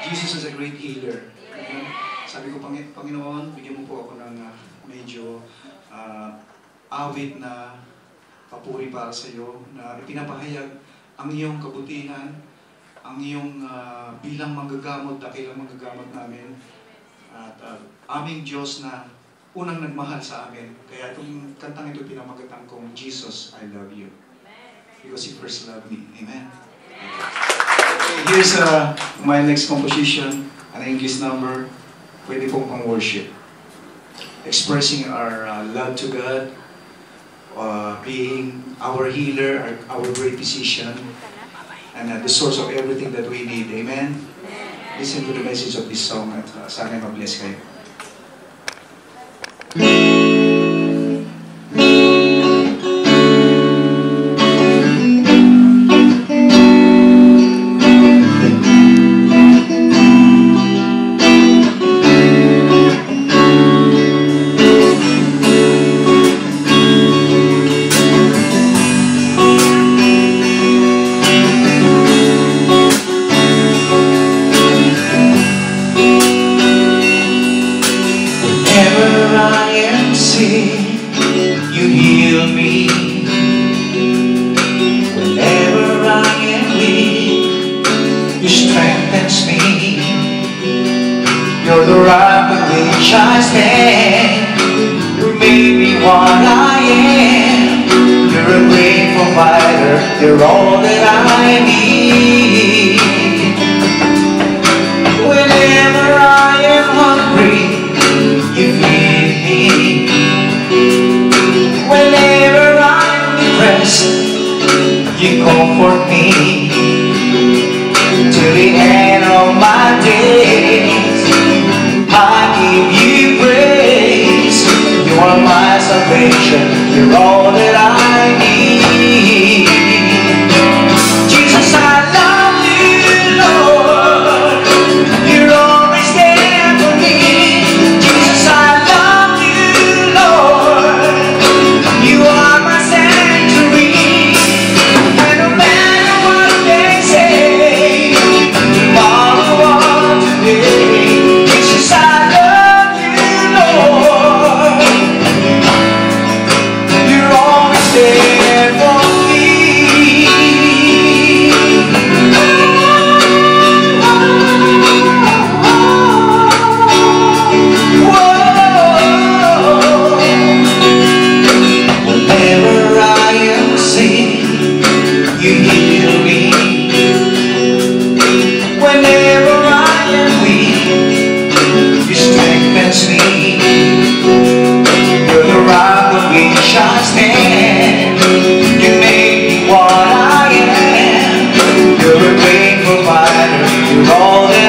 Jesus is a great healer. Amen. Sabi ko, Panginoon, bigyan mo po ako ng medyo awit na papuri para sa iyo, na ipinapahayag ang iyong kabutihan, ang iyong bilang manggagamot, dakilang manggagamot namin, at aming Diyos na unang nagmahal sa amin. Kaya itong kantang ito pinamagatan kong Jesus, I love you. Because He first loved me. Amen. Okay, here's my next composition, an English number. Pwede pong pang-worship. Expressing our love to God, being our healer, our great physician, and the source of everything that we need. Amen? Listen to the message of this song at sana ma-bless kayo. You heal me. Whenever I am weak, you strengthen me. You're the rock on which I stand. You made me what I am. You're a great provider. You're all that I need. Whenever I am hungry, you feed me. Whenever I'm depressed, you comfort me. Till the end of my days, I give you praise. You are my salvation. You're all that I need. Jesus, I love you, Lord. You're always there for me. Jesus, I love you, Lord. You are my sanctuary, and no matter what they say, tomorrow or today, Jesus, I love you, Lord. You're always there for me. Whenever I am sick, you heal me. Whenever I am weak, you strengthen me. You're the rock on which I stand. You made me what I am. You're a great provider. You're all that